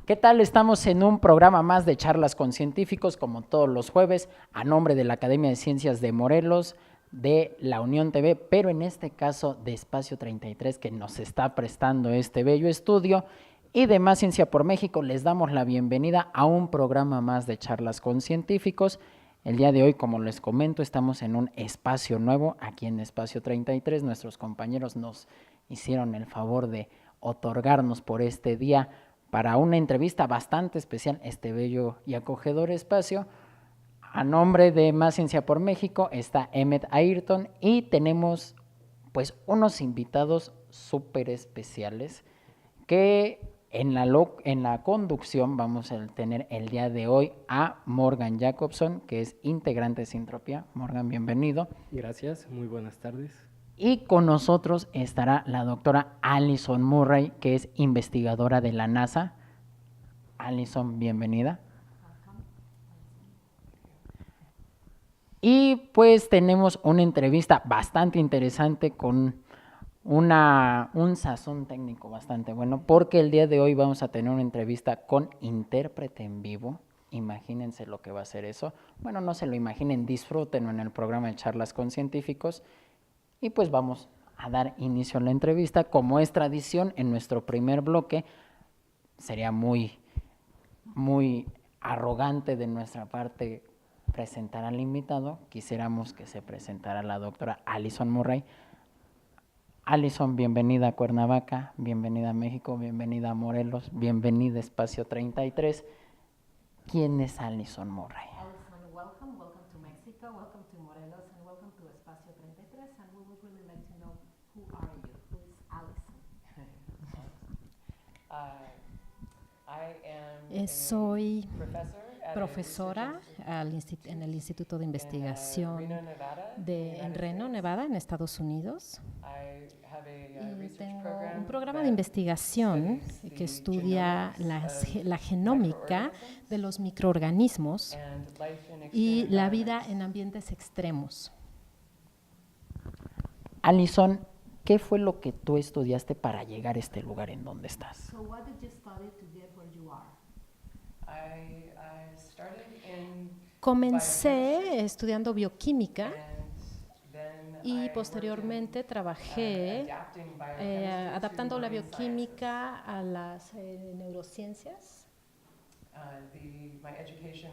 ¿Qué tal? Estamos en un programa más de charlas con científicos, como todos los jueves, a nombre de la Academia de Ciencias de Morelos, de la Unión TV, pero en este caso de Espacio 33, que nos está prestando este bello estudio, y de Más Ciencia por México. Les damos la bienvenida a un programa más de charlas con científicos. El día de hoy, como les comento, estamos en un espacio nuevo, aquí en Espacio 33. Nuestros compañeros nos hicieron el favor de otorgarnos por este día para una entrevista bastante especial este bello y acogedor espacio. A nombre de Más Ciencia por México está Emmet Ayrton y tenemos pues unos invitados súper especiales que en la conducción vamos a tener el día de hoy a Morgan Jacobson, que es integrante de Sintropía. Morgan, bienvenido. Gracias, muy buenas tardes. Y con nosotros estará la doctora Alison Murray, que es investigadora de la NASA. Alison, bienvenida. Y pues tenemos una entrevista bastante interesante con un sazón técnico bastante bueno, porque el día de hoy vamos a tener una entrevista con intérprete en vivo. Imagínense lo que va a ser eso. Bueno, no se lo imaginen, disfrútenlo en el programa de charlas con científicos. Y pues vamos a dar inicio a la entrevista. Como es tradición, en nuestro primer bloque sería muy arrogante de nuestra parte presentar al invitado. Quisiéramos que se presentara la doctora Alison Murray. Alison, bienvenida a Cuernavaca, bienvenida a México, bienvenida a Morelos, bienvenida a Espacio 33. ¿Quién es Alison Murray? Alison, welcome to Mexico, welcome to Morelos, and welcome to Espacio 33. And we would really like to know, who are you? Who is Alison? Soy profesora en el Instituto de Investigación en Reno, Nevada, en Estados Unidos. Y tengo un programa de investigación que estudia la genómica de los microorganismos y la vida en ambientes extremos. Alison, ¿qué fue lo que tú estudiaste para llegar a este lugar en donde estás? So what did you study to get where you are? Comencé estudiando bioquímica y posteriormente trabajé adaptando la bioquímica a las neurociencias.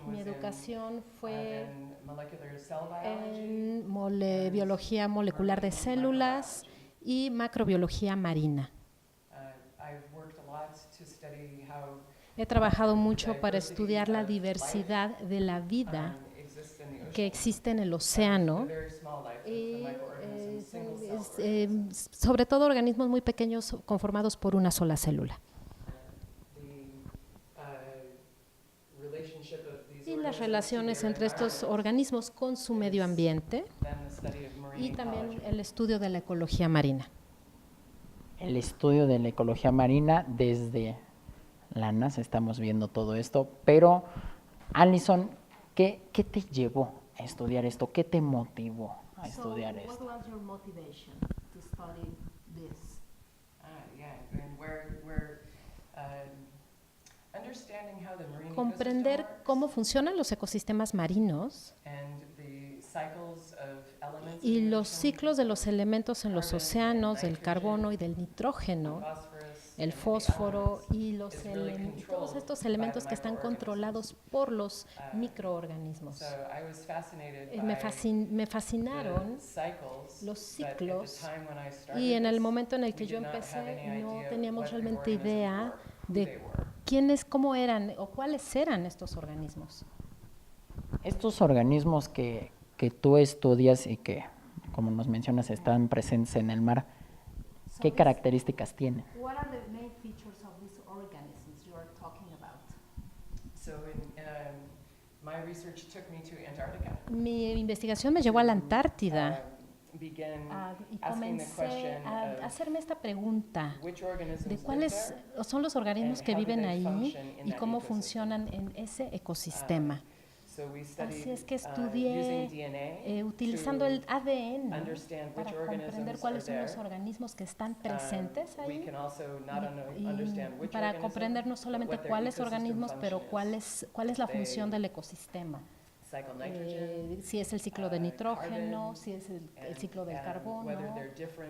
Mi educación fue en biología molecular de células y macrobiología marina. He trabajado mucho para estudiar la diversidad de la vida que existe en el océano, y sobre todo organismos muy pequeños conformados por una sola célula. Y las relaciones entre estos organismos con su medio ambiente y también el estudio de la ecología marina. El estudio de la ecología marina desde la NASA estamos viendo todo esto, pero Alison, ¿qué te llevó a estudiar esto? ¿Qué te motivó a estudiar esto? What was your motivation to study this? Comprender cómo funcionan los ecosistemas marinos y los ciclos de los elementos en los océanos, del carbono y del nitrógeno, el fósforo y todos estos elementos que están controlados por los microorganismos. Me fascinaron los ciclos, y en el momento en el que yo empecé no teníamos realmente idea de cómo eran o cuáles eran estos organismos. Estos organismos que tú estudias y que, como nos mencionas, están presentes en el mar, ¿qué características tienen? What are the main features of these organisms you are talking about? Mi investigación me llevó a la Antártida y comencé a hacerme esta pregunta de cuáles son los organismos que viven ahí y cómo funcionan en ese ecosistema. Así es que estudié utilizando el ADN para comprender cuáles son los organismos que están presentes ahí y para comprender no solamente cuáles organismos, pero cuál es la función del ecosistema. Si es el ciclo de nitrógeno, si es el ciclo del carbono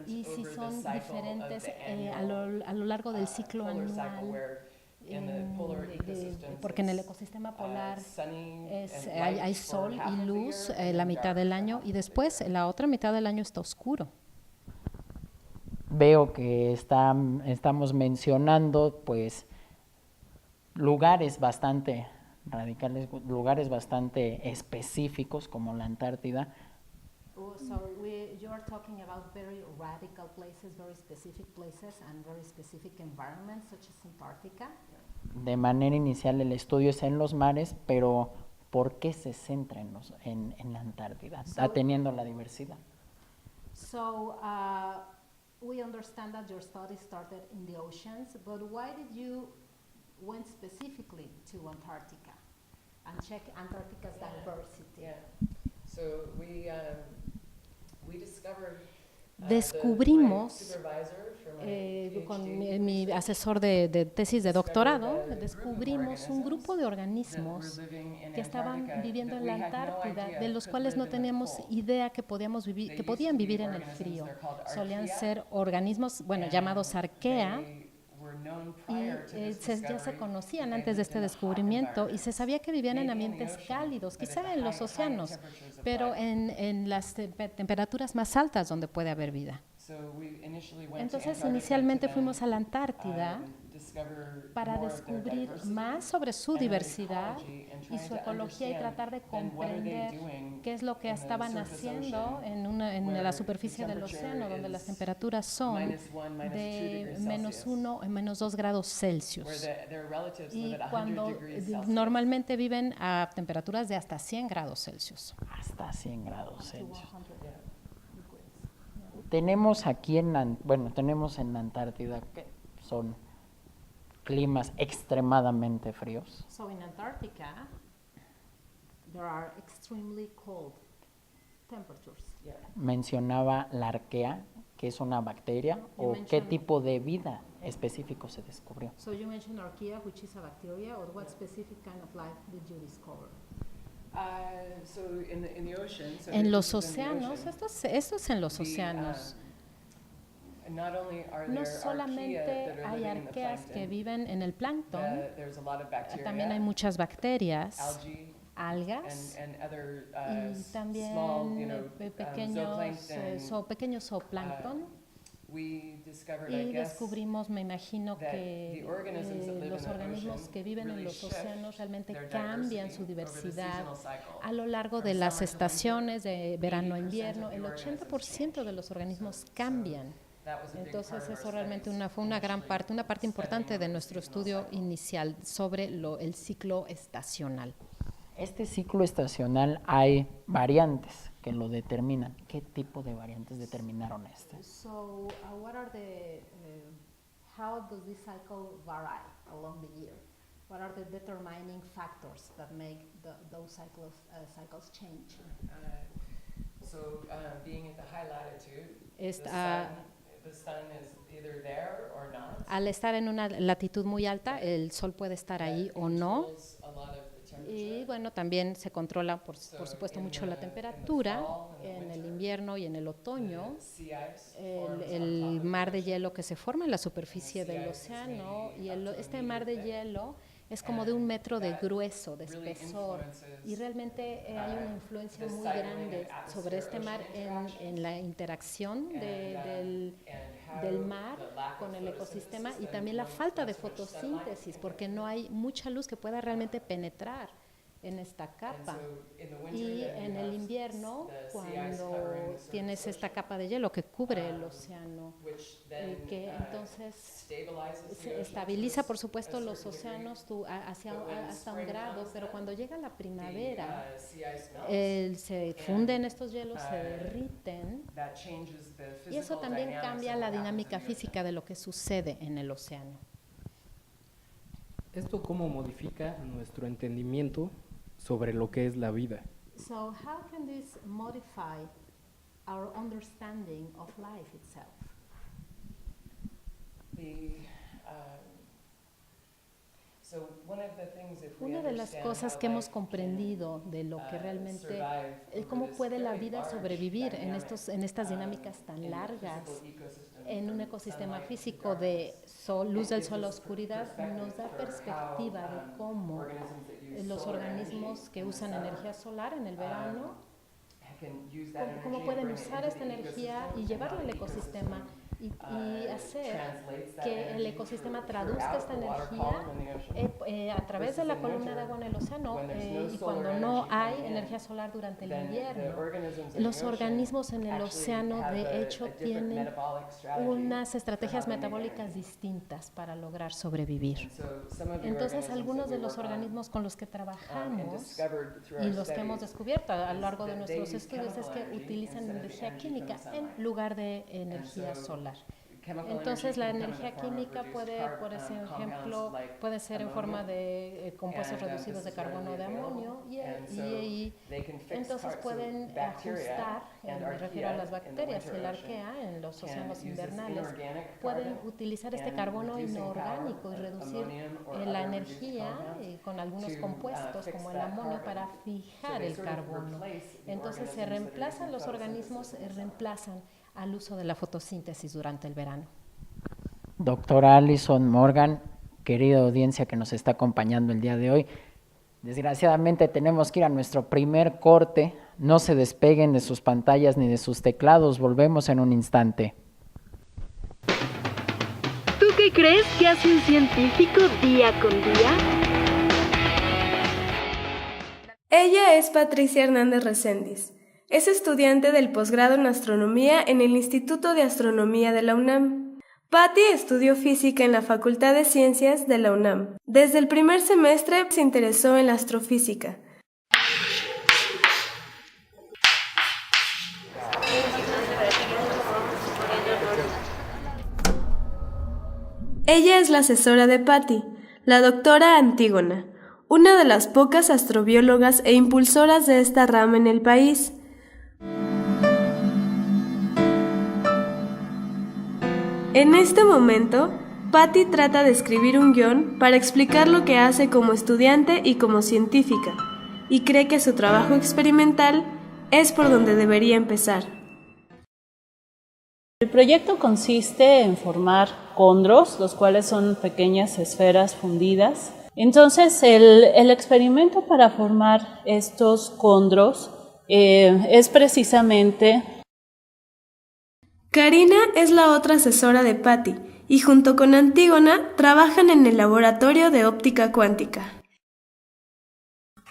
y si son diferentes a lo largo del ciclo anual. Porque en el ecosistema polar hay sol y luz la mitad del año y después la otra mitad del año está oscuro. Veo que estamos mencionando pues lugares bastante radicales, lugares bastante específicos como la Antártida. So you are talking about very radical places, very specific places and very specific environments such as Antarctica. De manera inicial el estudio es en los mares, pero ¿por qué se centra en la Antártida, teniendo la diversidad? So we understand that your study started in the oceans, but why did you went specifically to Antarctica and check Antarctica's diversity? Yeah. So we discovered Descubrimos con mi asesor de tesis de doctorado, descubrimos un grupo de organismos que estaban viviendo en la Antártida, de los cuales no teníamos idea que podían vivir en el frío. Solían ser organismos, llamados arquea, y ya se conocían antes de este descubrimiento y se sabía que vivían en ambientes cálidos, quizá en los océanos, pero en las temperaturas más altas donde puede haber vida. Entonces, inicialmente fuimos a la Antártida para descubrir más sobre su diversidad y su ecología y tratar de comprender qué es lo que estaban haciendo en la superficie del océano, donde las temperaturas son de -1 y -2 grados Celsius. Y cuando normalmente viven a temperaturas de hasta 100 grados Celsius. Hasta 100 grados Celsius. Tenemos aquí tenemos en la Antártida que son climas extremadamente fríos. So in Antarctica, there are extremely cold temperatures. Yeah. Mencionaba la arquea, que es una bacteria, o qué tipo de vida específico se descubrió. So you mentioned archaea, which is a bacteria, or what specific kind of life did you discover? So in the ocean, so En this los is in the océanos, ocean, esto es en los océanos. not only are No there solamente archaea that are hay living in the arqueas que plankton, viven en el plancton, there's a lot of bacteria, también hay muchas bacterias, algae, algas and other y también small, pequeños zooplancton. We discovered, Y I guess, descubrimos, me imagino, that que the organisms that live los in the organismos ocean que viven en really los shift océanos realmente their cambian su diversity over the diversidad seasonal cycle. a lo largo de From las summer to estaciones de verano a 80% invierno. of the El organisms 80% de los organismos cambian. That was a big Entonces part of eso our realmente studies, fue una gran parte, una parte importante de studying nuestro the seasonal estudio cycle. inicial sobre el ciclo estacional. Este ciclo estacional hay variantes que lo determinan. ¿Qué tipo de variantes determinaron este? So what are how does this cycle vary along the year? What are the determining factors that make those cycles change? Being at the high latitude, Esta- the sun is either there or not. Al estar en una latitud muy alta, el sol puede estar ahí o no. Controls a lot of the temperature. Y bueno, también se controla, por supuesto, mucho la temperatura en el invierno y en el otoño. Sea ice El mar de hielo que se forma en la superficie del océano y este mar de hielo es como de 1 metro de grueso, de espesor, y realmente hay una influencia muy grande sobre este mar en la interacción del mar con el ecosistema y también la falta de fotosíntesis, porque no hay mucha luz que pueda realmente penetrar en esta capa. Y en el invierno, cuando tienes esta capa de hielo que cubre el océano, que entonces se estabiliza, por supuesto, los océanos hasta 1 grado, pero cuando llega la primavera, se funden estos hielos, se derriten, y eso también cambia la dinámica física de lo que sucede en el océano. ¿Esto cómo modifica nuestro entendimiento sobre lo que es la vida. So how can this modify our understanding of life itself? Una de las cosas que hemos comprendido de lo que realmente, cómo puede la vida sobrevivir en estas dinámicas tan largas, en un ecosistema físico de sol, luz del sol a oscuridad, nos da perspectiva de cómo los organismos que usan energía solar en el verano, cómo pueden usar esta energía y llevarla al ecosistema y hacer que el ecosistema traduzca esta energía a través de la columna de agua en el océano y cuando no hay energía solar durante el invierno. Los organismos en el océano de hecho tienen unas estrategias metabólicas distintas para lograr sobrevivir. Entonces algunos de los organismos con los que trabajamos y los que hemos descubierto a lo largo de nuestros estudios es que utilizan energía química en lugar de energía solar. Entonces la energía química puede, por ejemplo, puede ser en forma de compuestos reducidos de carbono o de amonio y entonces pueden ajustar, me refiero a las bacterias, el arquea en los océanos invernales, pueden utilizar este carbono inorgánico y reducir la energía con algunos compuestos como el amonio para fijar el carbono. Entonces se reemplazan los organismos, reemplazan al uso de la fotosíntesis durante el verano. Doctora Alison Morgan, querida audiencia que nos está acompañando el día de hoy, desgraciadamente tenemos que ir a nuestro primer corte. No se despeguen de sus pantallas ni de sus teclados, volvemos en un instante. ¿Tú qué crees que hace un científico día con día? Ella es Patricia Hernández Reséndiz. Es estudiante del posgrado en astronomía en el Instituto de Astronomía de la UNAM. Patty estudió física en la Facultad de Ciencias de la UNAM. Desde el primer semestre se interesó en la astrofísica. Ella es la asesora de Patty, la doctora Antígona, una de las pocas astrobiólogas e impulsoras de esta rama en el país. En este momento, Patty trata de escribir un guión para explicar lo que hace como estudiante y como científica, y cree que su trabajo experimental es por donde debería empezar. El proyecto consiste en formar condros, los cuales son pequeñas esferas fundidas. Entonces, el experimento para formar estos condros es precisamente... Karina es la otra asesora de Patty y junto con Antígona trabajan en el laboratorio de óptica cuántica.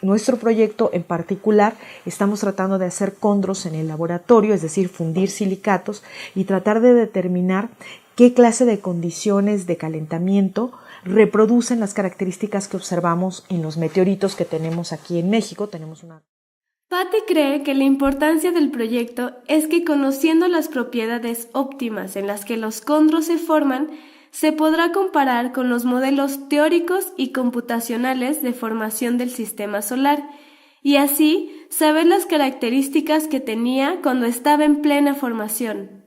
Nuestro proyecto en particular estamos tratando de hacer condros en el laboratorio, es decir, fundir silicatos y tratar de determinar qué clase de condiciones de calentamiento reproducen las características que observamos en los meteoritos que tenemos aquí en México. Patty cree que la importancia del proyecto es que conociendo las propiedades óptimas en las que los condros se forman, se podrá comparar con los modelos teóricos y computacionales de formación del sistema solar, y así saber las características que tenía cuando estaba en plena formación.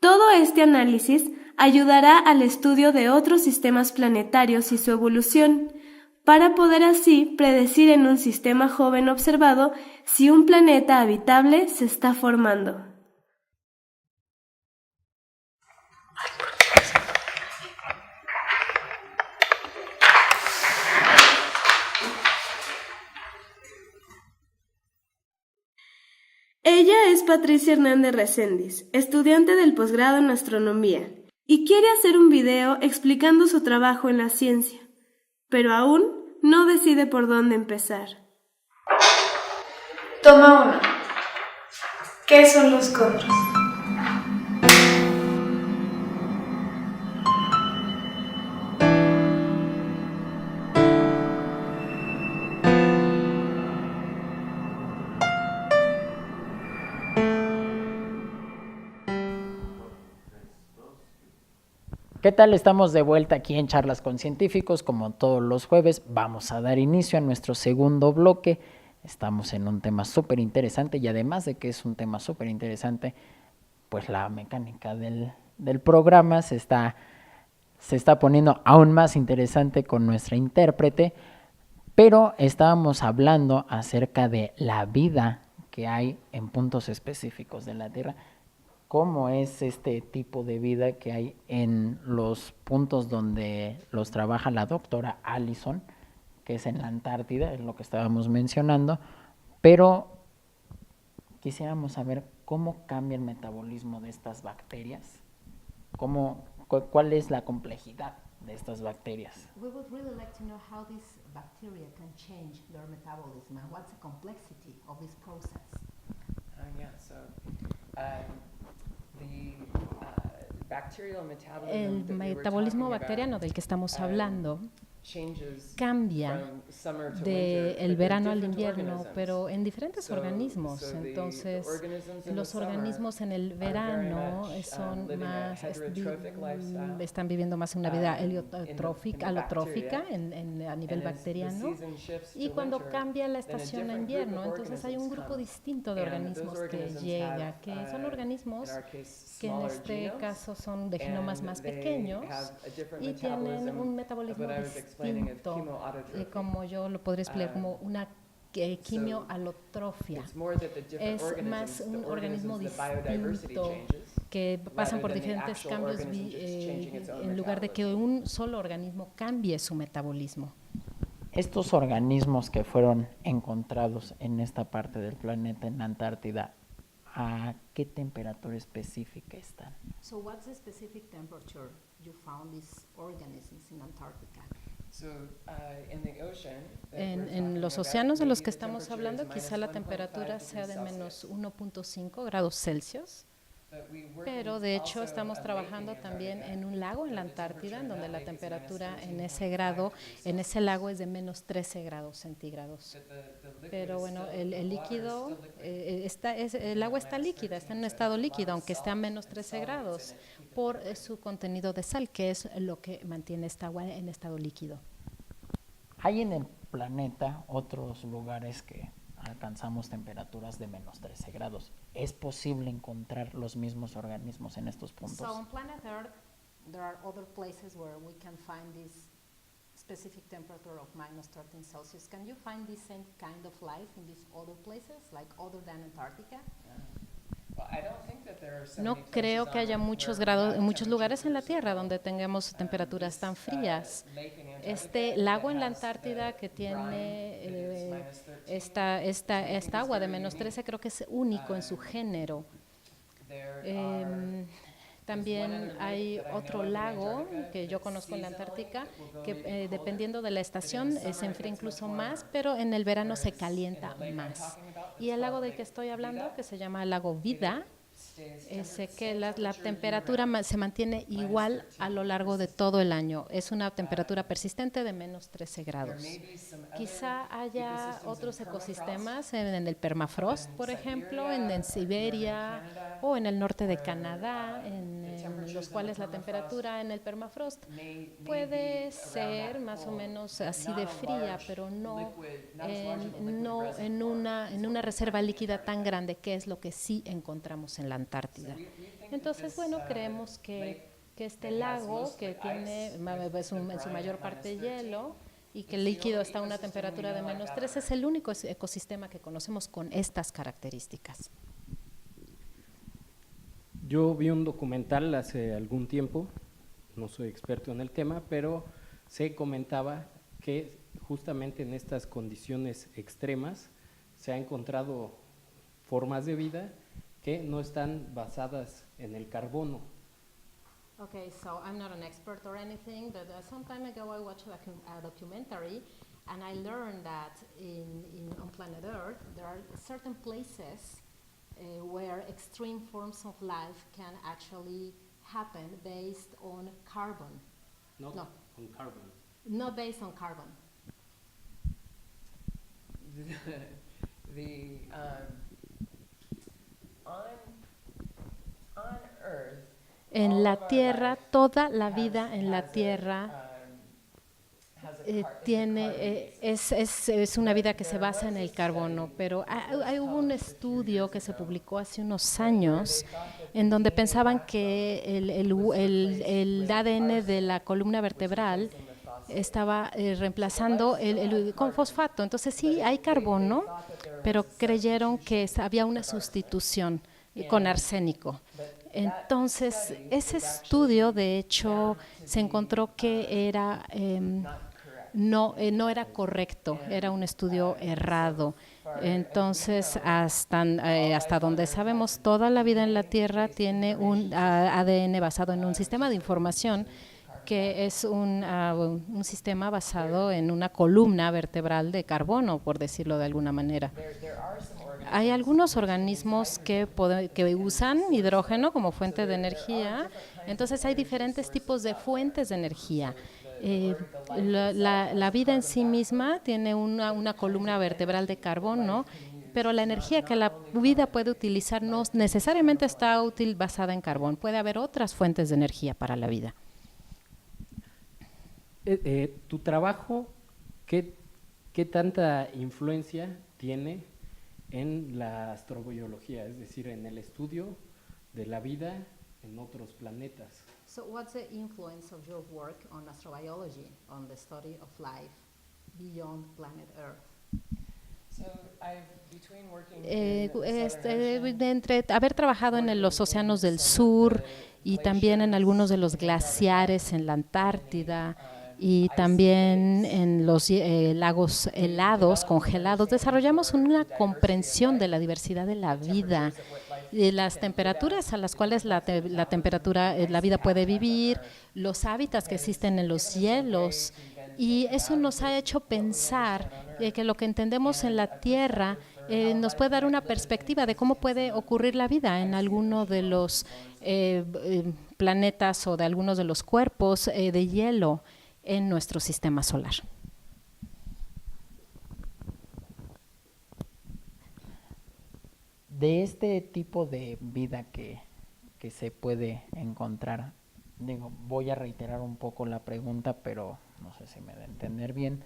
Todo este análisis ayudará al estudio de otros sistemas planetarios y su evolución, para poder así predecir en un sistema joven observado si un planeta habitable se está formando. Ella es Patricia Hernández Reséndiz, estudiante del posgrado en astronomía, y quiere hacer un video explicando su trabajo en la ciencia, pero aún no decide por dónde empezar. Toma 1. ¿Qué son los condros? ¿Qué tal? Estamos de vuelta aquí en Charlas con Científicos, como todos los jueves. Vamos a dar inicio a nuestro segundo bloque. Estamos en un tema súper interesante y además de que es un tema súper interesante, pues la mecánica del programa se está poniendo aún más interesante con nuestra intérprete, pero estábamos hablando acerca de la vida que hay en puntos específicos de la Tierra. ¿Cómo es este tipo de vida que hay en los puntos donde los trabaja la doctora Allison, que es en la Antártida, es lo que estábamos mencionando? Pero quisiéramos saber cómo cambia el metabolismo de estas bacterias, cuál es la complejidad de estas bacterias. We would really like to know how these bacteria can change their metabolism and what's the complexity of this process. El metabolismo bacteriano del que estamos hablando cambia del verano al invierno, pero en diferentes organismos. Entonces, los organismos en el verano están viviendo más una vida alotrófica a nivel bacteriano, y cuando cambia la estación a invierno, entonces hay un grupo distinto de organismos que llega, que son organismos que en este caso son de genomas más pequeños y tienen un metabolismo distinto, como yo lo podría explicar como una quimioalotrofia. Es más un organismo distinto que pasan por diferentes cambios en lugar de que un solo organismo cambie su metabolismo. Estos organismos que fueron encontrados en esta parte del planeta, en la Antártida, ¿a qué temperatura específica están? So what's the specific temperature you found these organisms in Antarctica? En los océanos de los que estamos hablando, quizá la temperatura sea de menos 1.5 grados Celsius, pero de hecho estamos trabajando también en un lago en la Antártida, en donde la temperatura en ese lago es de menos 13 grados centígrados. Pero bueno, el líquido, el agua está líquida, está en un estado líquido, aunque esté a menos 13 grados, por su contenido de sal, que es lo que mantiene esta agua en estado líquido. ¿Hay en el planeta otros lugares que alcanzamos temperaturas de menos 13 grados? ¿Es posible encontrar los mismos organismos en estos puntos? So on planet Earth, there are other places where we can find this specific temperature of minus 13 Celsius. Can you find the same kind of life in these other places, like other than Antarctica? No creo que haya muchos lugares en la Tierra donde tengamos temperaturas tan frías. Este lago en la Antártida que tiene esta agua de menos 13 creo que es único en su género. También hay otro lago que yo conozco en la Antártica que dependiendo de la estación se enfría incluso más, pero en el verano se calienta más. Y el lago del que estoy hablando, que se llama el lago Vida, que la temperatura se mantiene igual a lo largo de todo el año. Es una temperatura persistente de menos 13 grados. Quizá haya otros ecosistemas en el permafrost, por ejemplo, en Siberia o en el norte de Canadá, en los cuales la temperatura en el permafrost puede ser más o menos así de fría, pero no en una reserva líquida tan grande, que es lo que sí encontramos en la Antártida. Entonces, bueno, creemos que este lago, que tiene en su mayor parte hielo y que el líquido está a una temperatura de menos 13, es el único ecosistema que conocemos con estas características. Yo vi un documental hace algún tiempo, no soy experto en el tema, pero se comentaba que justamente en estas condiciones extremas se ha encontrado formas de vida que no están basadas en el carbono. Okay, so I'm not an expert or anything, but some time ago I watched a documentary, and I learned that on planet Earth there are certain places where extreme forms of life can actually happen based on carbon. Not No. on carbon. Not based on carbon. On Earth, En la Tierra, toda la vida en la Tierra es una vida que se basa en el carbono, pero hubo un estudio que se publicó hace unos años en donde pensaban que el ADN de la columna vertebral estaba reemplazando con fosfato. Entonces sí hay carbono, pero creyeron que había una sustitución con arsénico. Entonces ese estudio, de hecho, se encontró que era no era correcto, era un estudio errado. Entonces, hasta donde sabemos, toda la vida en la Tierra tiene un ADN basado en un sistema de información que es un sistema basado en una columna vertebral de carbono, por decirlo de alguna manera. Hay algunos organismos que usan hidrógeno como fuente de energía, entonces hay diferentes tipos de fuentes de energía. La vida en sí misma tiene una columna vertebral de carbono, pero la energía que la vida puede utilizar no necesariamente está basada en carbón. Puede haber otras fuentes de energía para la vida. ¿Tu trabajo qué tanta influencia tiene en la astrobiología, es decir, en el estudio de la vida en otros planetas? So what's the influence of your work on astrobiology, on the study of life beyond planet Earth? Entre haber trabajado en los océanos del sur y también en algunos de los glaciares en la Antártida y también en los lagos helados, congelados, desarrollamos una comprensión de la diversidad de la vida, de las temperaturas a las cuales la vida puede vivir, los hábitats que existen en los hielos, y eso nos ha hecho pensar que lo que entendemos en la Tierra nos puede dar una perspectiva de cómo puede ocurrir la vida en alguno de los planetas o de algunos de los cuerpos de hielo en nuestro sistema solar. De este tipo de vida que se puede encontrar, voy a reiterar un poco la pregunta, pero no sé si me da a entender bien.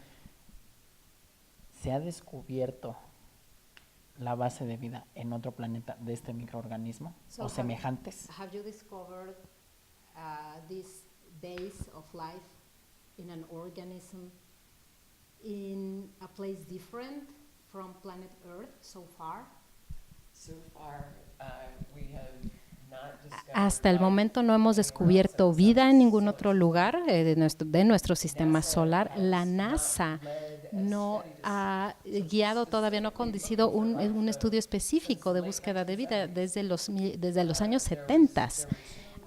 ¿Se ha descubierto la base de vida en otro planeta de este microorganismo o semejantes? Have you discovered this base of life in an organism in a place different from planet Earth so far? Hasta el momento no hemos descubierto vida en ningún otro lugar de nuestro sistema solar. La NASA no ha guiado todavía, no ha conducido un estudio específico de búsqueda de vida desde los años 70.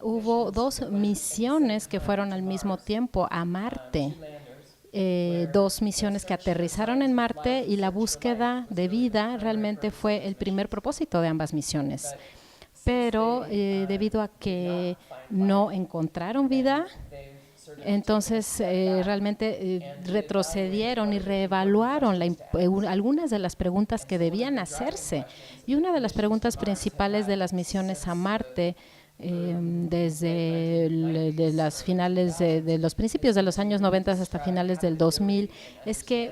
Hubo 2 misiones que fueron al mismo tiempo a Marte. 2 misiones que aterrizaron en Marte, y la búsqueda de vida realmente fue el primer propósito de ambas misiones. Pero debido a que no encontraron vida, entonces realmente retrocedieron y reevaluaron algunas de las preguntas que debían hacerse. Y una de las preguntas principales de las misiones a Marte, desde las finales de los principios de los años 90 hasta finales del 2000, es que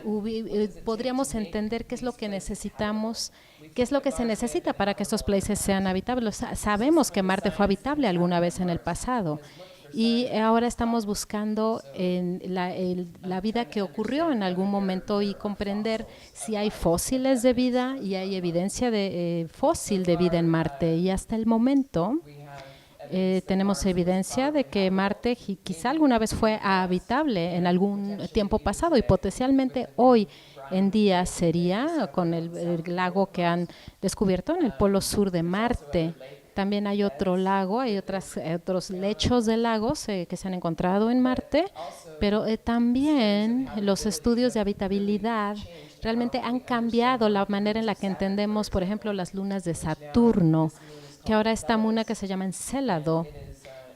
podríamos entender qué es lo que necesitamos, qué es lo que se necesita para que estos places sean habitables. Sabemos que Marte fue habitable alguna vez en el pasado, y ahora estamos buscando la vida que ocurrió en algún momento y comprender si hay fósiles de vida y hay evidencia de fósil de vida en Marte. Y hasta el momento tenemos evidencia de que Marte quizá alguna vez fue habitable en algún tiempo pasado, y potencialmente hoy en día sería, con el lago que han descubierto en el polo sur de Marte. También hay otro lago, hay otros lechos de lagos que se han encontrado en Marte, pero también los estudios de habitabilidad realmente han cambiado la manera en la que entendemos, por ejemplo, las lunas de Saturno, que ahora está una que se llama Encélado.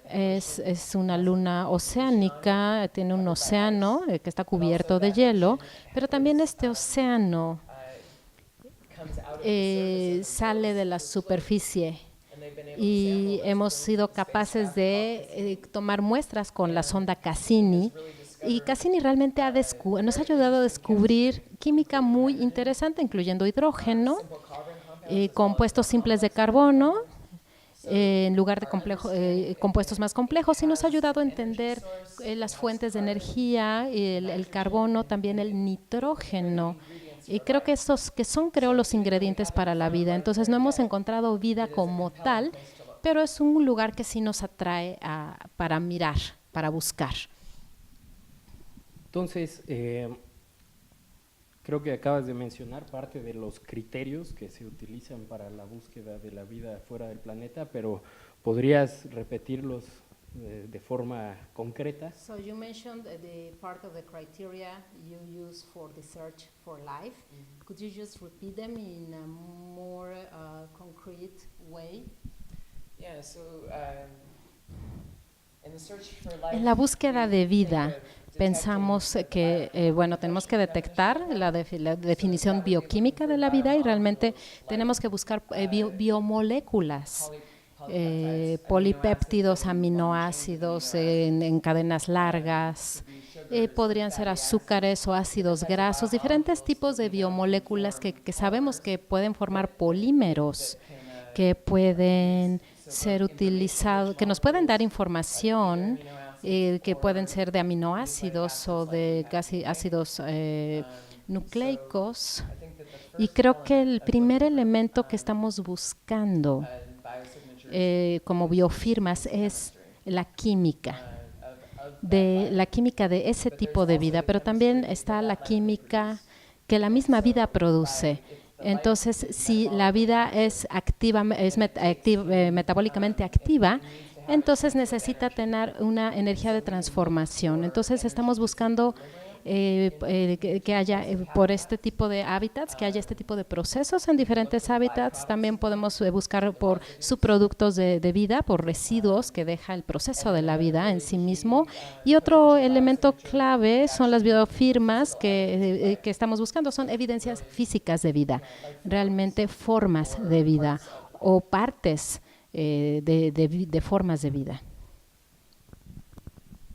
Es una luna oceánica, tiene un océano que está cubierto de hielo, pero también este océano sale de la superficie y hemos sido capaces de tomar muestras con la sonda Cassini. Y Cassini realmente nos ha ayudado a descubrir química muy interesante, incluyendo hidrógeno, compuestos simples de carbono, en lugar de compuestos más complejos, y nos ha ayudado a entender las fuentes de energía, el carbono, también el nitrógeno. Y creo que estos que son, los ingredientes para la vida. Entonces no hemos encontrado vida como tal, pero es un lugar que sí nos atrae para mirar, para buscar. Entonces, creo que acabas de mencionar parte de los criterios que se utilizan para la búsqueda de la vida fuera del planeta, pero ¿podrías repetirlos de forma concreta? So you mentioned the part of the criteria you use for the search for life. Could you just repeat them in a more concrete way? Yeah, so in the search for life, En la búsqueda de vida, pensamos que tenemos que detectar la definición bioquímica de la vida, y realmente tenemos que buscar biomoléculas, polipéptidos, aminoácidos en cadenas largas, podrían ser azúcares o ácidos grasos, diferentes tipos de biomoléculas que sabemos que pueden formar polímeros, que pueden ser utilizados, que nos pueden dar información, que pueden ser de aminoácidos o de ácidos nucleicos. Y creo que el primer elemento que estamos buscando como biofirmas es la química de ese tipo de vida, pero también está la química que la misma vida produce. Entonces, si la vida es metabólicamente activa, entonces necesita tener una energía de transformación. Entonces estamos buscando que haya por este tipo de hábitats, que haya este tipo de procesos en diferentes hábitats. También podemos buscar por subproductos de vida, por residuos que deja el proceso de la vida en sí mismo. Y otro elemento clave son las biofirmas que estamos buscando, son evidencias físicas de vida, realmente formas de vida o partes de formas de vida.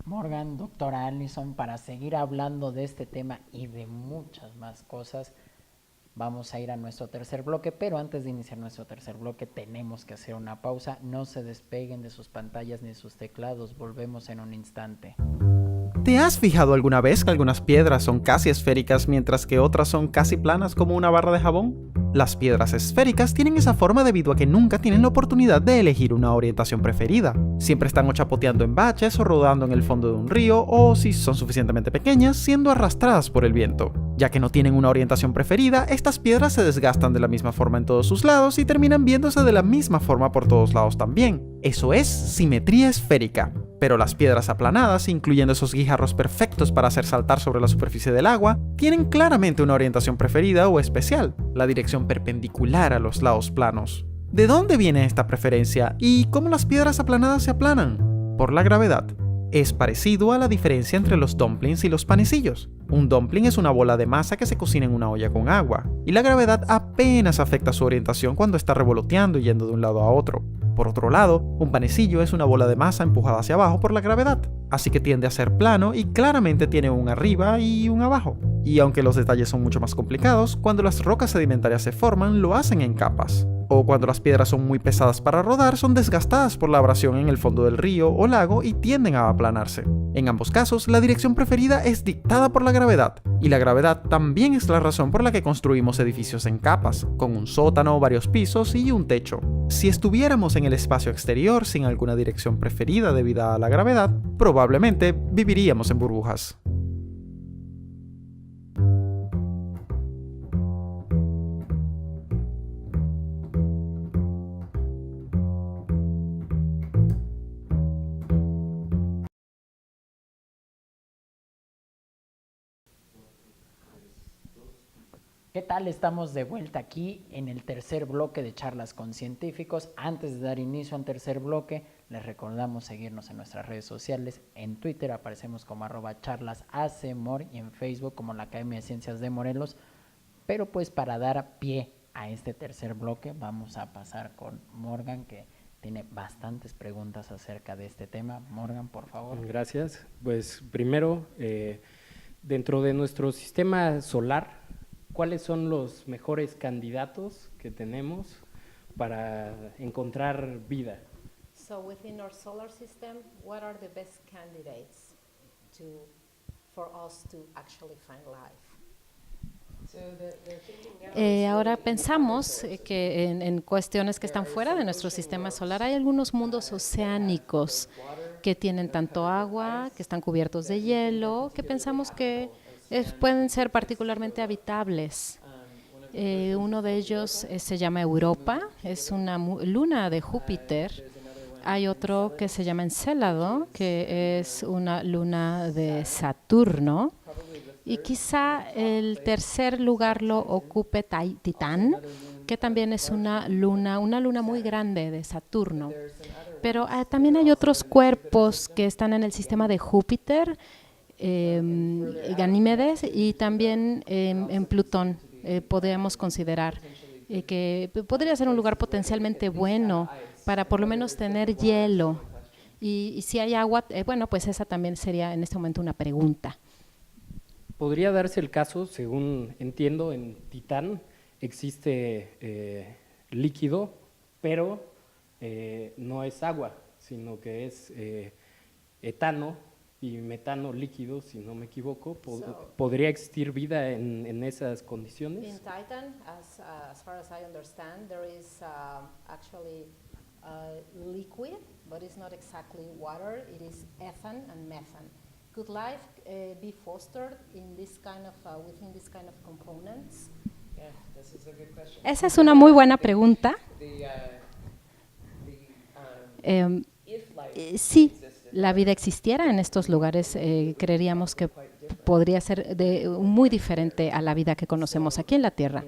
Morgan, doctora Allison, para seguir hablando de este tema y de muchas más cosas, vamos a ir a nuestro tercer bloque, pero antes de iniciar nuestro tercer bloque tenemos que hacer una pausa. No se despeguen de sus pantallas ni de sus teclados, volvemos en un instante. ¿Te has fijado alguna vez que algunas piedras son casi esféricas mientras que otras son casi planas como una barra de jabón? Las piedras esféricas tienen esa forma debido a que nunca tienen la oportunidad de elegir una orientación preferida. Siempre están o chapoteando en baches o rodando en el fondo de un río, o si son suficientemente pequeñas, siendo arrastradas por el viento. Ya que no tienen una orientación preferida, estas piedras se desgastan de la misma forma en todos sus lados y terminan viéndose de la misma forma por todos lados también. Eso es simetría esférica. Pero las piedras aplanadas, incluyendo esos guijarros perfectos para hacer saltar sobre la superficie del agua, tienen claramente una orientación preferida o especial, la dirección perpendicular a los lados planos. ¿De dónde viene esta preferencia y cómo las piedras aplanadas se aplanan? Por la gravedad. Es parecido a la diferencia entre los dumplings y los panecillos. Un dumpling es una bola de masa que se cocina en una olla con agua, y la gravedad apenas afecta su orientación cuando está revoloteando y yendo de un lado a otro. Por otro lado, un panecillo es una bola de masa empujada hacia abajo por la gravedad, así que tiende a ser plano y claramente tiene un arriba y un abajo. Y aunque los detalles son mucho más complicados, cuando las rocas sedimentarias se forman, lo hacen en capas. O cuando las piedras son muy pesadas para rodar, son desgastadas por la abrasión en el fondo del río o lago y tienden a aplanarse. En ambos casos, la dirección preferida es dictada por la gravedad, y la gravedad también es la razón por la que construimos edificios en capas, con un sótano, varios pisos y un techo. Si estuviéramos en el espacio exterior sin alguna dirección preferida debido a la gravedad, probablemente viviríamos en burbujas. ¿Qué tal? Estamos de vuelta aquí en el tercer bloque de Charlas con Científicos. Antes de dar inicio al tercer bloque, les recordamos seguirnos en nuestras redes sociales. En Twitter aparecemos como @charlasacmor y en Facebook como la Academia de Ciencias de Morelos. Pero pues para dar pie a este tercer bloque. Vamos a pasar con Morgan, que tiene bastantes preguntas acerca de este tema. Morgan, por favor. Gracias. Pues primero, dentro de nuestro sistema solar, ¿cuáles son los mejores candidatos que tenemos para encontrar vida? So within our solar system, what are the best candidates for us to actually find life? Ahora pensamos que en cuestiones que están fuera de nuestro sistema solar hay algunos mundos oceánicos que tienen tanto agua, que están cubiertos de hielo, que pensamos que pueden ser particularmente habitables. Uno de ellos se llama Europa, es una luna de Júpiter. Hay otro que se llama Encélado, que es una luna de Saturno. Y quizá el tercer lugar lo ocupe Titán, que también es una luna muy grande de Saturno. Pero también hay otros cuerpos que están en el sistema de Júpiter, Ganímedes, y también en Plutón. Podríamos considerar que podría ser un lugar potencialmente bueno para por lo menos tener hielo. Y si hay agua, bueno, pues esa también sería en este momento una pregunta. Podría darse el caso, según entiendo, en Titán existe líquido, pero no es agua, sino que es etano y metano líquido, si no me equivoco. ¿Podría existir vida en esas condiciones? In Titan, as far as I understand, there is actually liquid, but it's not exactly water. It is ethane and methane. Could life be fostered in this kind of within this kind of components? Esa es una muy buena pregunta. Sí, la vida existiera en estos lugares, creeríamos que podría ser muy diferente a la vida que conocemos aquí en la Tierra.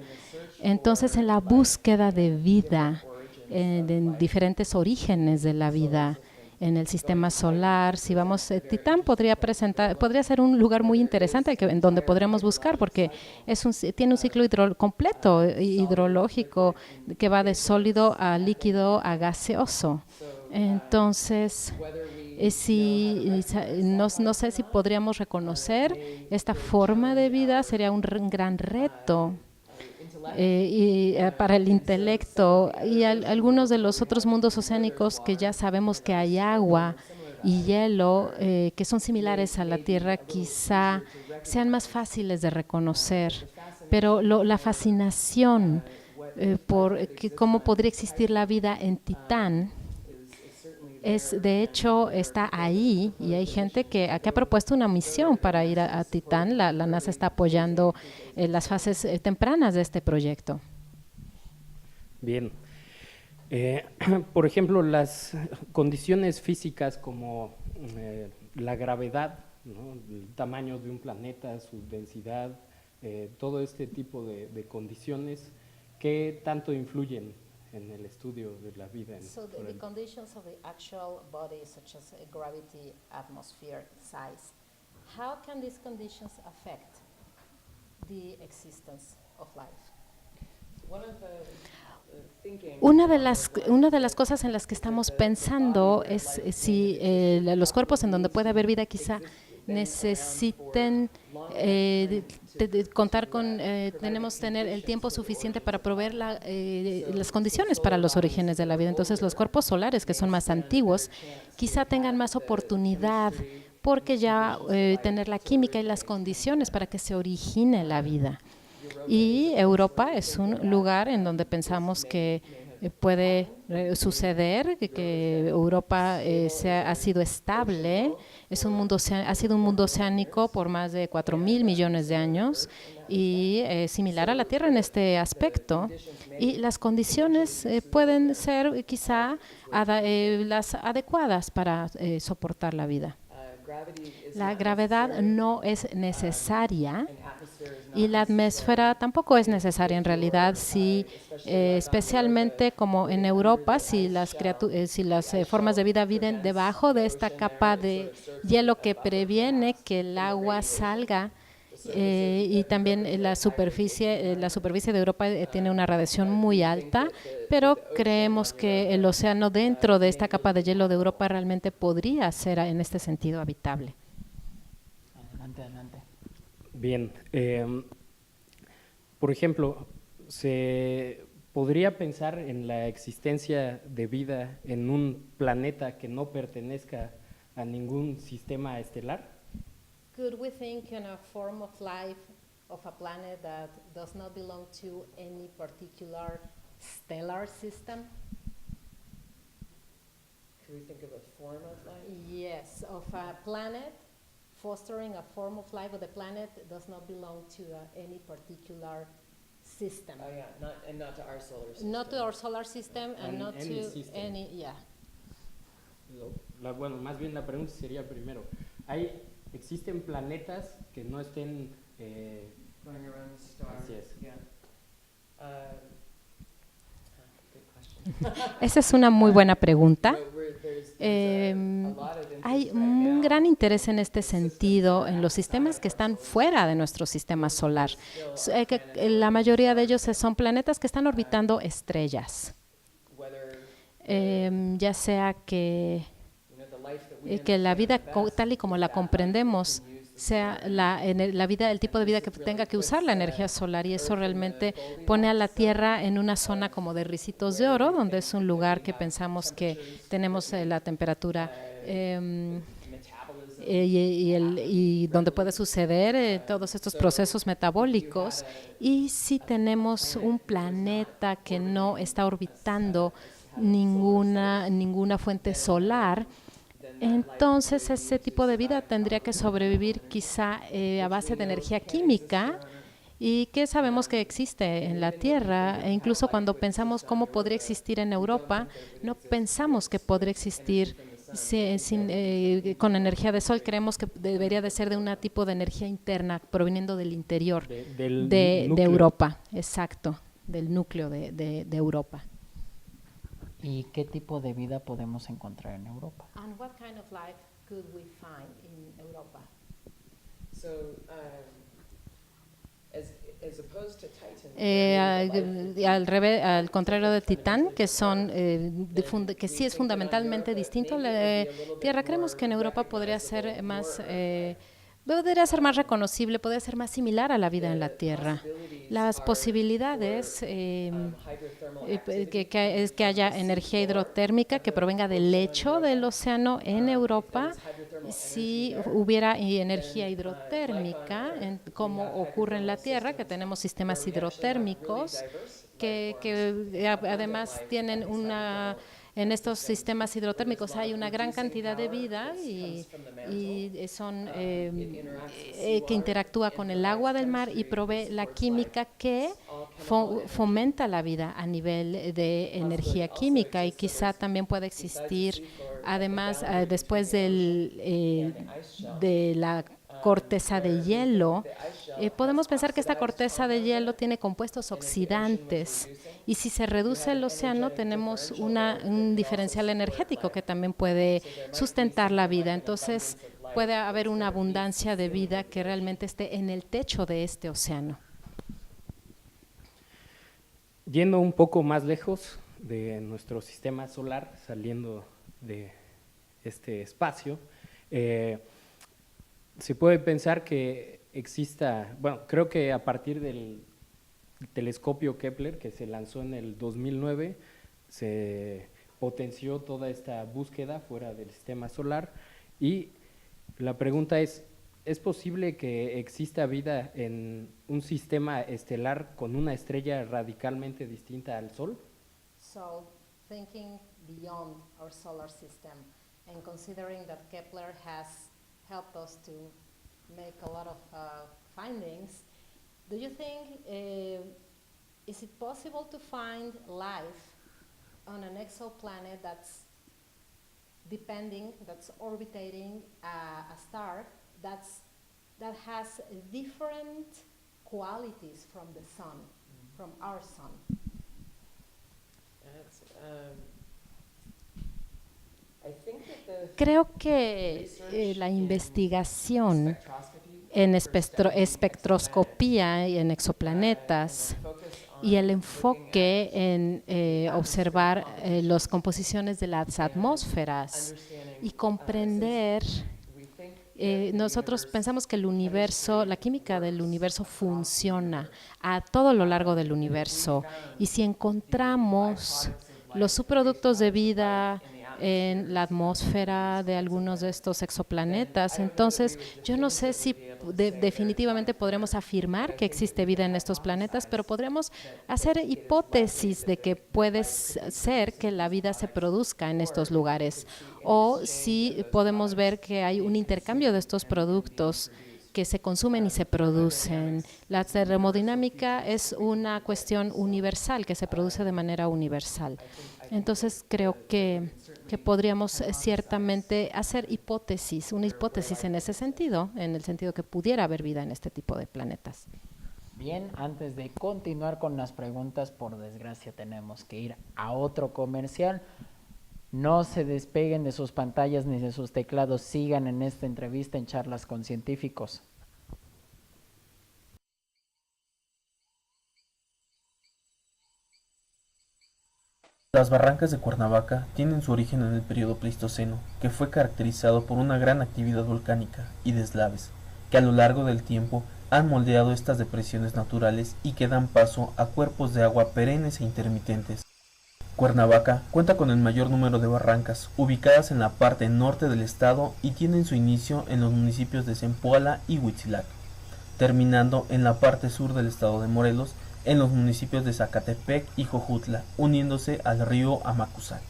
Entonces, en la búsqueda de vida, en diferentes orígenes de la vida, en el sistema solar, si vamos, Titán podría ser un lugar muy interesante en donde podremos buscar, porque tiene un ciclo completo hidrológico que va de sólido a líquido a gaseoso. Entonces, no sé si podríamos reconocer esta forma de vida, sería un gran reto. Para el intelecto y algunos de los otros mundos oceánicos que ya sabemos que hay agua y hielo que son similares a la Tierra, quizá sean más fáciles de reconocer, pero la fascinación por cómo podría existir la vida en Titán de hecho está ahí, y hay gente que ha propuesto una misión para ir a Titán. La NASA está apoyando las fases tempranas de este proyecto. Bien. Por ejemplo, las condiciones físicas como la gravedad, ¿no?, el tamaño de un planeta, su densidad, todo este tipo de condiciones, ¿qué tanto influyen en el estudio de la vida? So the conditions of the actual body, such as gravity, atmosphere, size, how can these conditions affect the existence of life? Una de las cosas en las que estamos pensando es si los cuerpos en donde puede haber vida quizá necesiten contar con, tener el tiempo suficiente para proveer las condiciones para los orígenes de la vida. Entonces, los cuerpos solares que son más antiguos quizá tengan más oportunidad porque ya tener la química y las condiciones para que se origine la vida. Y Europa es un lugar en donde pensamos que puede suceder, que Europa ha sido estable, ha sido un mundo oceánico por más de 4.000 millones de años y similar a la Tierra en este aspecto. Y las condiciones pueden ser quizá las adecuadas para soportar la vida. La gravedad no es necesaria y la atmósfera tampoco es necesaria en realidad, especialmente como en Europa, si las formas de vida viven debajo de esta capa de hielo que previene que el agua salga y también la superficie de Europa tiene una radiación muy alta, pero creemos que el océano dentro de esta capa de hielo de Europa realmente podría ser en este sentido habitable. Adelante, adelante. Bien, por ejemplo, ¿se podría pensar en la existencia de vida en un planeta que no pertenezca a ningún sistema estelar? Could we think in a form of life of a planet that does not belong to any particular stellar system? Can we think of a form of life? Yes, of a planet fostering a form of life, but the planet does not belong to any particular system. Oh yeah, not to our solar system. Not to our solar system and not any to system. any, yeah. Bueno, más bien la pregunta sería primero, ¿existen planetas que no estén… Going around the star. Así es. Yeah. Good question. Esa es una muy buena pregunta. There's Eh, a lot of interest Hay right un now. gran interés en este sentido en los sistemas que están fuera de nuestro sistema solar. La mayoría de ellos son planetas que están orbitando estrellas. Whether Ya sea que the life that we que la vida understand best tal y como la comprendemos sea la vida, el tipo de vida que tenga que usar la energía solar, y eso realmente pone a la Tierra en una zona como de ricitos de oro, donde es un lugar que pensamos que tenemos la temperatura y donde puede suceder todos estos procesos metabólicos. Y si tenemos un planeta que no está orbitando ninguna fuente solar, entonces ese tipo de vida tendría que sobrevivir quizá a base de energía química, y que sabemos que existe en la Tierra. E incluso cuando pensamos cómo podría existir en Europa, no pensamos que podría existir con energía de sol. Creemos que debería de ser de un tipo de energía interna proveniendo del interior de Europa. Exacto, del núcleo de Europa. ¿Y qué tipo de vida podemos encontrar en Europa? And what kind of life could we find in Europa? So, as opposed to Titan. Al contrario de Titán, que que sí es fundamentalmente distinto, la Tierra, creemos que en Europa podría ser más reconocible, podría ser más similar a la vida en la Tierra. Las posibilidades es que haya energía hidrotérmica que provenga del lecho del océano en Europa. Si hubiera energía hidrotérmica, como ocurre en la Tierra, que tenemos sistemas hidrotérmicos que además tienen en estos sistemas hidrotérmicos hay una gran cantidad de vida y son que interactúa con el agua del mar y provee la química que fomenta la vida a nivel de energía química. Y quizá también pueda existir, además, después de la corteza de hielo, podemos pensar que esta corteza de hielo tiene compuestos oxidantes, y si se reduce el océano tenemos un diferencial energético que también puede sustentar la vida. Entonces puede haber una abundancia de vida que realmente esté en el techo de este océano. Yendo un poco más lejos de nuestro sistema solar, saliendo de este espacio, se puede pensar que exista, bueno, creo que a partir del telescopio Kepler, que se lanzó en el 2009, se potenció toda esta búsqueda fuera del sistema solar, y la pregunta ¿es posible que exista vida en un sistema estelar con una estrella radicalmente distinta al Sol? So, thinking beyond our solar system and considering that Kepler has helped us to make a lot of findings, do you think is it possible to find life on an exoplanet that's orbiting a star that has different qualities from the sun, from our sun? Creo que la investigación en espectroscopía y en exoplanetas, y el enfoque en observar las composiciones de las atmósferas y comprender. Nosotros pensamos que el universo, la química del universo funciona a todo lo largo del universo, y si encontramos los subproductos de vida en la atmósfera de algunos de estos exoplanetas, entonces yo no sé si definitivamente podremos afirmar que existe vida en estos planetas, pero podremos hacer hipótesis de que puede ser que la vida se produzca en estos lugares, o si podemos ver que hay un intercambio de estos productos que se consumen y se producen. La termodinámica es una cuestión universal que se produce de manera universal. Entonces creo que podríamos ciertamente hacer una hipótesis en ese sentido, en el sentido que pudiera haber vida en este tipo de planetas. Bien, antes de continuar con las preguntas, por desgracia tenemos que ir a otro comercial. No se despeguen de sus pantallas ni de sus teclados, sigan en esta entrevista en Charlas con Científicos. Las barrancas de Cuernavaca tienen su origen en el período Pleistoceno, que fue caracterizado por una gran actividad volcánica y deslaves, que a lo largo del tiempo han moldeado estas depresiones naturales y que dan paso a cuerpos de agua perennes e intermitentes. Cuernavaca cuenta con el mayor número de barrancas, ubicadas en la parte norte del estado y tienen su inicio en los municipios de Zempoala y Huitzilac, terminando en la parte sur del estado de Morelos, en los municipios de Zacatepec y Jojutla, uniéndose al río Amacuzac.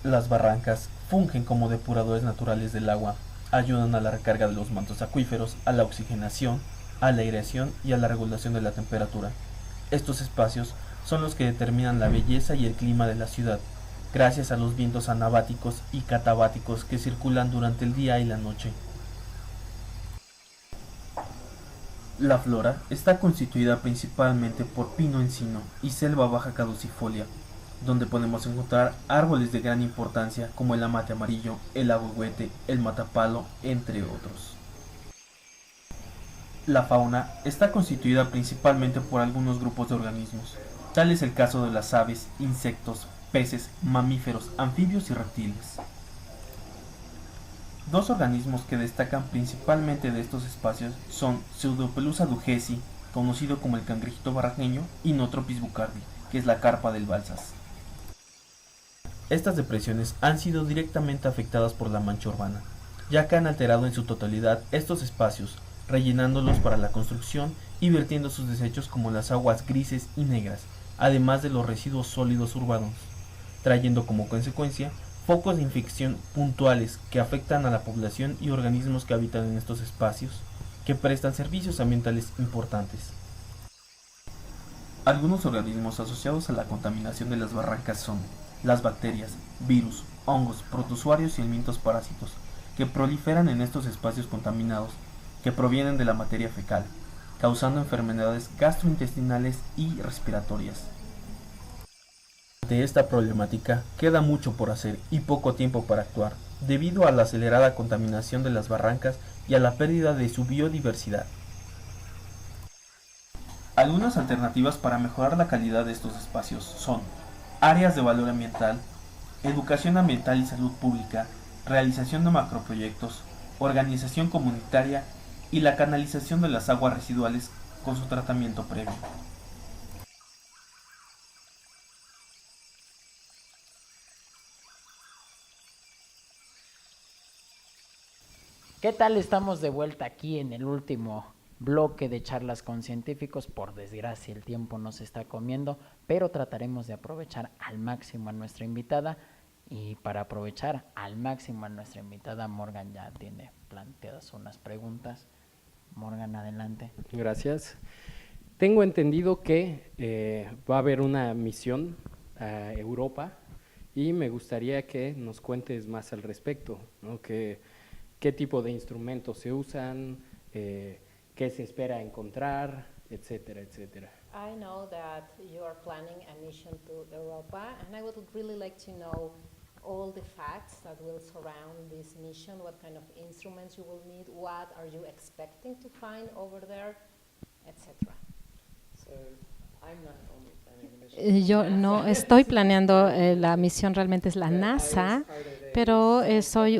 Las barrancas fungen como depuradores naturales del agua, ayudan a la recarga de los mantos acuíferos, a la oxigenación, a la aireación y a la regulación de la temperatura. Estos espacios son los que determinan la belleza y el clima de la ciudad, gracias a los vientos anabáticos y catabáticos que circulan durante el día y la noche. La flora está constituida principalmente por pino-encino y selva baja caducifolia, donde podemos encontrar árboles de gran importancia como el amate amarillo, el ahuehuete, el matapalo, entre otros. La fauna está constituida principalmente por algunos grupos de organismos. Tal es el caso de las aves, insectos, peces, mamíferos, anfibios y reptiles. Dos organismos que destacan principalmente de estos espacios son Pseudopelusa dugesi, conocido como el cangrejito barraqueño, y Notropis bucardi, que es la carpa del Balsas. Estas depresiones han sido directamente afectadas por la mancha urbana, ya que han alterado en su totalidad estos espacios, rellenándolos para la construcción y vertiendo sus desechos como las aguas grises y negras, además de los residuos sólidos urbanos, trayendo como consecuencia focos de infección puntuales que afectan a la población y organismos que habitan en estos espacios, que prestan servicios ambientales importantes. Algunos organismos asociados a la contaminación de las barrancas son las bacterias, virus, hongos, protozoarios y elementos parásitos, que proliferan en estos espacios contaminados, que provienen de la materia fecal, causando enfermedades gastrointestinales y respiratorias. Ante esta problemática queda mucho por hacer y poco tiempo para actuar, debido a la acelerada contaminación de las barrancas y a la pérdida de su biodiversidad. Algunas alternativas para mejorar la calidad de estos espacios son áreas de valor ambiental, educación ambiental y salud pública, realización de macroproyectos, organización comunitaria y la canalización de las aguas residuales con su tratamiento previo. ¿Qué tal? Estamos de vuelta aquí en el último bloque de Charlas con Científicos. Por desgracia el tiempo nos está comiendo, pero trataremos de aprovechar al máximo a nuestra invitada. Y para aprovechar al máximo a nuestra invitada, Morgan ya tiene planteadas unas preguntas. Morgan, adelante. Gracias. Tengo entendido que va a haber una misión a Europa y me gustaría que nos cuentes más al respecto, ¿no? ¿Qué tipo de instrumentos se usan? ¿Qué se espera encontrar? Etcétera, etcétera. I know that you are planning a mission to Europa, and I would really like to know all the facts that will surround this mission, what kind of instruments you will need, what are you expecting to find over there, etc. So I'm not only planning the mission. Yo no estoy planeando la misión, realmente es la NASA, pero estoy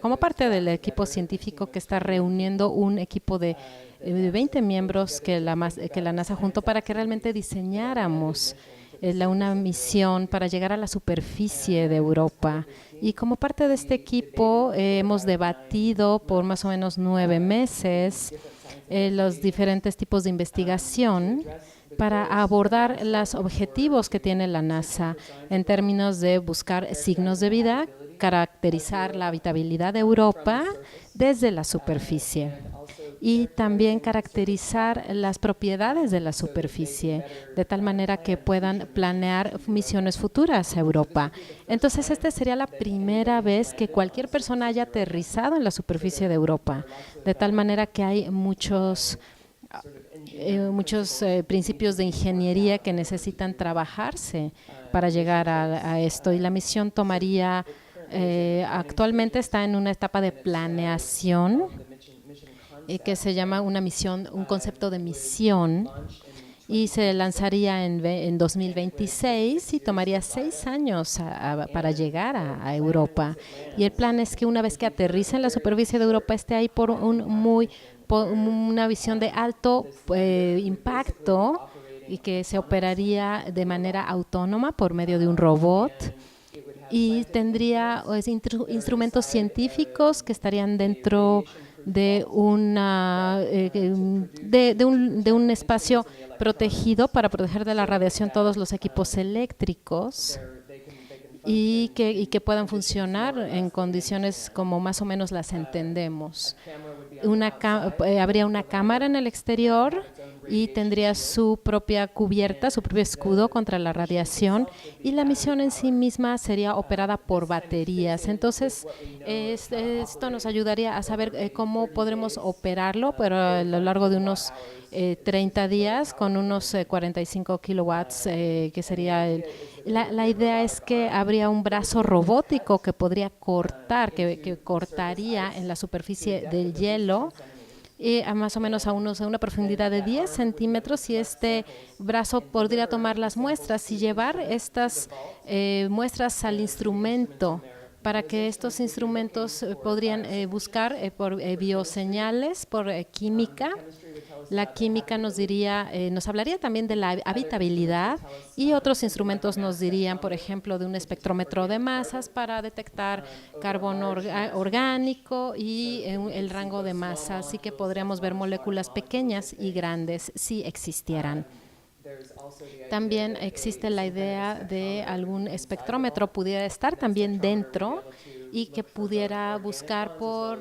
como parte del equipo científico que está reuniendo un equipo de 20 miembros que la NASA juntó para que realmente diseñáramos una misión para llegar a la superficie de Europa. Y como parte de este equipo hemos debatido por más o menos 9 meses los diferentes tipos de investigación para abordar los objetivos que tiene la NASA en términos de buscar signos de vida, caracterizar la habitabilidad de Europa desde la superficie y también caracterizar las propiedades de la superficie de tal manera que puedan planear misiones futuras a Europa. Entonces, esta sería la primera vez que cualquier persona haya aterrizado en la superficie de Europa, de tal manera que hay muchos principios de ingeniería que necesitan trabajarse para llegar a esto, y la misión tomaría, actualmente está en una etapa de planeación que se llama un concepto de misión, y se lanzaría en 2026 y tomaría 6 años para llegar a Europa. Y el plan es que una vez que aterrice en la superficie de Europa esté ahí por una visión de alto impacto y que se operaría de manera autónoma por medio de un robot, y tendría instrumentos científicos que estarían dentro de un espacio protegido para proteger de la radiación todos los equipos eléctricos y que puedan funcionar en condiciones como más o menos las entendemos. Habría una cámara en el exterior y tendría su propia cubierta, su propio escudo contra la radiación, y la misión en sí misma sería operada por baterías. Entonces, esto nos ayudaría a saber cómo podremos operarlo, pero a lo largo de unos 30 días con unos 45 kilowatts, que sería la idea es que habría un brazo robótico que podría cortar, que cortaría en la superficie del hielo, más o menos a una profundidad de 10 centímetros, y este brazo podría tomar las muestras y llevar estas muestras al instrumento para que estos instrumentos podrían buscar por bioseñales, por química. La química nos hablaría también de la habitabilidad, y otros instrumentos nos dirían, por ejemplo, de un espectrómetro de masas para detectar carbono orgánico y el rango de masa, así que podríamos ver moléculas pequeñas y grandes si existieran. También existe la idea de algún espectrómetro pudiera estar también dentro y que pudiera buscar por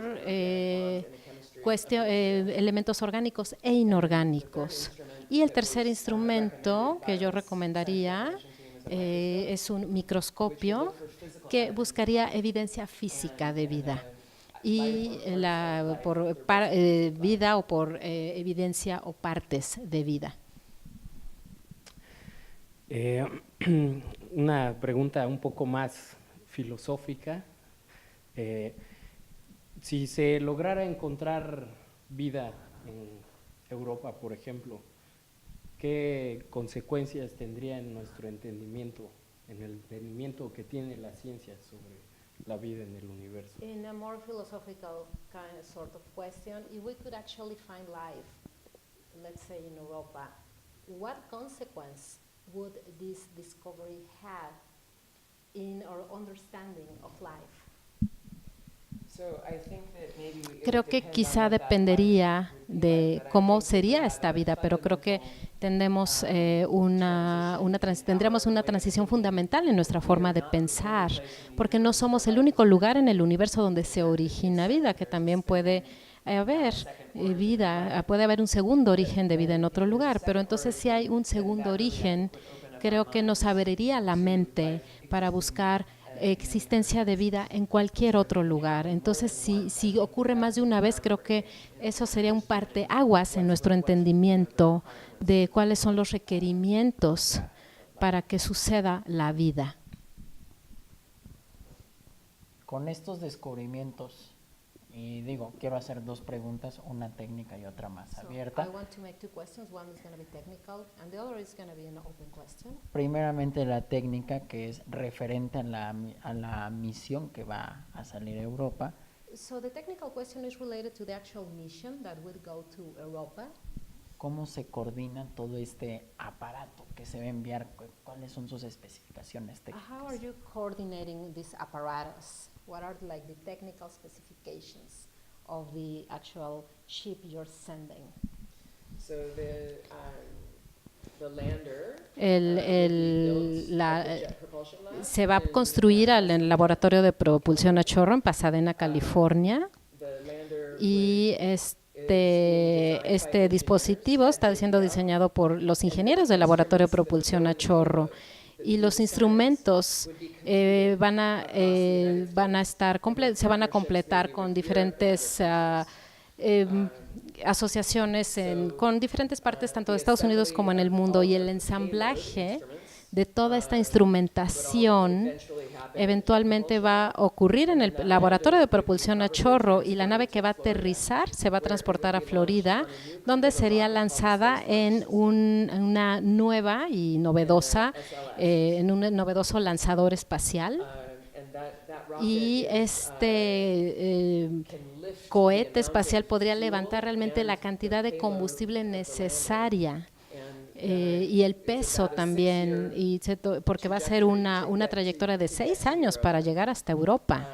elementos orgánicos e inorgánicos. Y el tercer instrumento que yo recomendaría es un microscopio que buscaría evidencia física de vida, y por vida o por evidencia o partes de vida. Una pregunta un poco más filosófica. Si se lograra encontrar vida en Europa, por ejemplo, ¿qué consecuencias tendría en nuestro entendimiento, en el entendimiento que tiene la ciencia sobre la vida en el universo? In a more philosophical sort of question, if we could actually find life, let's say in Europa, what consequence would this discovery have in our understanding of life? Creo que quizá dependería de cómo sería esta vida, pero creo que tendríamos una transición fundamental en nuestra forma de pensar, porque no somos el único lugar en el universo donde se origina vida, que también puede haber vida, puede haber un segundo origen de vida en otro lugar, pero entonces si hay un segundo origen, creo que nos abriría la mente para buscar existencia de vida en cualquier otro lugar. Entonces, si ocurre más de una vez, creo que eso sería un parteaguas en nuestro entendimiento de cuáles son los requerimientos para que suceda la vida. con estos descubrimientos, y digo, quiero hacer dos preguntas, una técnica y otra más abierta. I want to make two questions. One is going to be technical, and the other is going to be an open question. Primeramente la técnica, que es referente a la misión que va a salir a Europa. So the technical question is related to the actual mission that will go to Europa. ¿Cómo se coordina todo este aparato que se va a enviar? ¿Cuáles son sus especificaciones técnicas? How are you coordinating this apparatus? What are like the technical specifications of the actual ship you're sending? So the lander Se va a construir en el laboratorio de propulsión a chorro en Pasadena, California, y este dispositivo está siendo diseñado por los ingenieros del laboratorio de propulsión a chorro, y los instrumentos se van a completar con diferentes asociaciones con diferentes partes tanto de Estados Unidos como en el mundo, y el ensamblaje de toda esta instrumentación eventualmente va a ocurrir en el laboratorio de propulsión a chorro, y la nave que va a aterrizar se va a transportar a Florida, donde sería lanzada en una nueva y novedosa, en un novedoso lanzador espacial. Y este cohete espacial podría levantar realmente la cantidad de combustible necesaria y el peso también, porque va a ser una trayectoria de 6 años para llegar hasta Europa.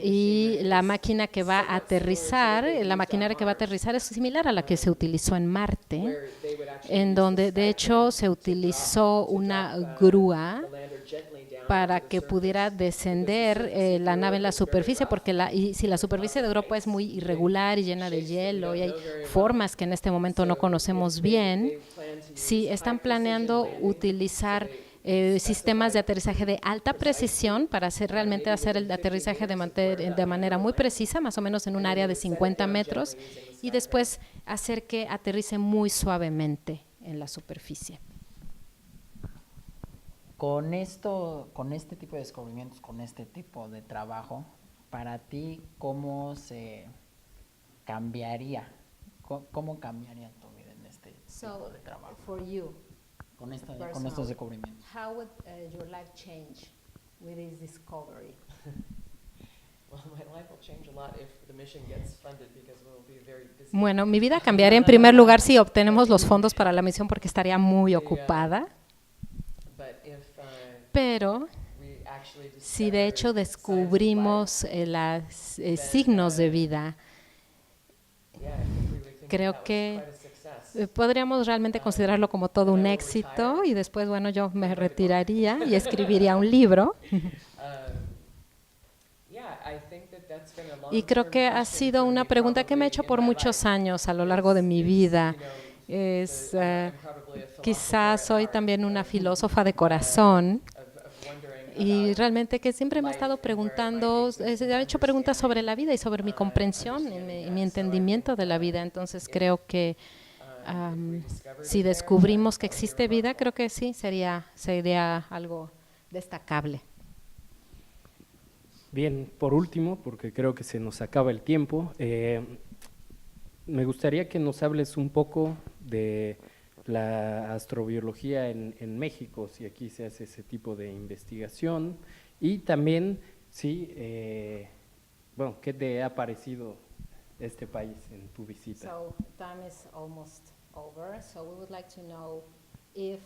Y la máquina que va a aterrizar, es similar a la que se utilizó en Marte, en donde de hecho se utilizó una grúa para que pudiera descender la nave en la superficie, porque si la superficie de Europa es muy irregular y llena de hielo y hay formas que en este momento no conocemos bien, sí están planeando utilizar sistemas de aterrizaje de alta precisión para realmente hacer el aterrizaje de manera muy precisa, más o menos en un área de 50 metros, y después hacer que aterrice muy suavemente en la superficie. Con este tipo de descubrimientos, con este tipo de trabajo, para ti, ¿cómo se cambiaría? ¿Cómo cambiaría tu vida en este tipo de trabajo? For you, con estos descubrimientos. How would your life change with this discovery? Bueno, mi vida cambiaría en primer lugar si obtenemos los fondos para la misión, porque estaría muy ocupada. Pero si de hecho descubrimos los signos de vida, creo que podríamos realmente considerarlo como todo un éxito, y después, bueno, yo me retiraría y escribiría un libro. Y creo que ha sido una pregunta que me he hecho por muchos años a lo largo de mi vida. Quizás soy también una filósofa de corazón, y realmente que siempre me he estado preguntando, he hecho preguntas sobre la vida y sobre mi comprensión y mi entendimiento de la vida. Entonces creo que si descubrimos que existe vida, creo que sí, sería algo destacable. Bien, por último, porque creo que se nos acaba el tiempo, me gustaría que nos hables un poco de la astrobiología en México, si aquí se hace ese tipo de investigación, y también, sí, bueno, ¿qué te ha parecido este país en tu visita? So time is almost over, so we would like to know if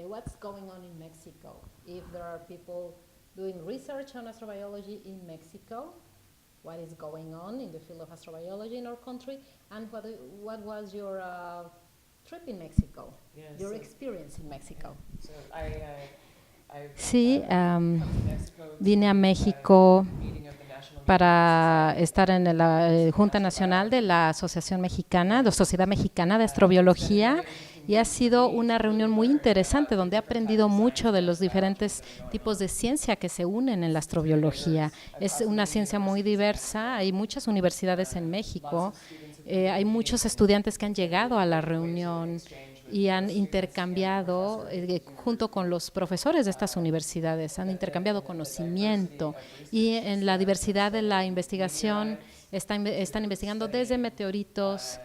what's going on in Mexico, if there are people doing research on astrobiology in Mexico, what is going on in the field of astrobiology in our country, and what was your trip in Mexico, your experience in Mexico. Sí, vine a México para estar en la Junta Nacional de la Asociación Mexicana, de Sociedad Mexicana de Astrobiología, y ha sido una reunión muy interesante donde he aprendido mucho de los diferentes tipos de ciencia que se unen en la astrobiología. Es una ciencia muy diversa, hay muchas universidades en México, hay muchos estudiantes que han llegado a la reunión, y han intercambiado, junto con los profesores de estas universidades, han intercambiado conocimiento, y en la diversidad de la investigación están investigando desde meteoritos,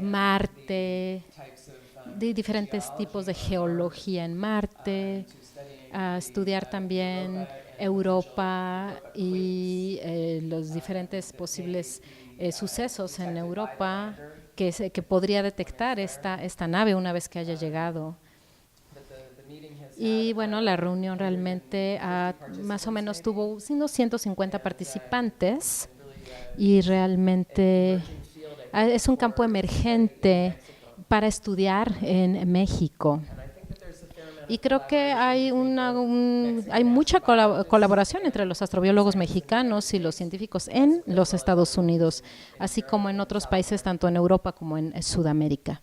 Marte, de diferentes tipos de geología en Marte, a estudiar también Europa y los diferentes posibles sucesos en Europa que podría detectar esta nave una vez que haya llegado. Y bueno, la reunión realmente más o menos tuvo unos 150 participantes, y realmente es un campo emergente para estudiar en México. Y creo que hay mucha colaboración entre los astrobiólogos mexicanos y los científicos en los Estados Unidos, así como en otros países, tanto en Europa como en Sudamérica.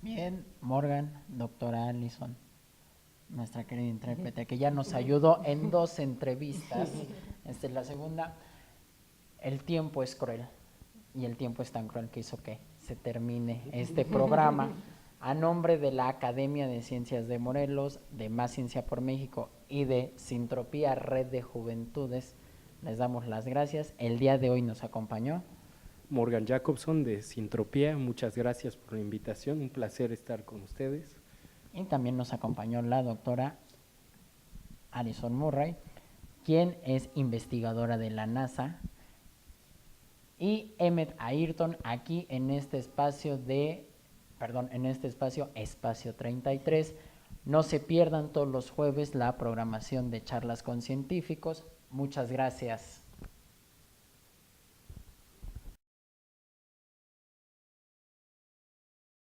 Bien, Morgan, doctora Allison, nuestra querida intérprete, que ya nos ayudó en 2 entrevistas. Esta es la segunda. El tiempo es cruel, y el tiempo es tan cruel que hizo que se termine este programa. A nombre de la Academia de Ciencias de Morelos, de Más Ciencia por México y de Sintropía Red de Juventudes, les damos las gracias. El día de hoy nos acompañó Morgan Jacobson de Sintropía, muchas gracias por la invitación, un placer estar con ustedes. Y también nos acompañó la doctora Allison Murray, quien es investigadora de la NASA, y Emmet Ayrton aquí en este espacio Espacio 33. No se pierdan todos los jueves la programación de Charlas con Científicos. Muchas gracias.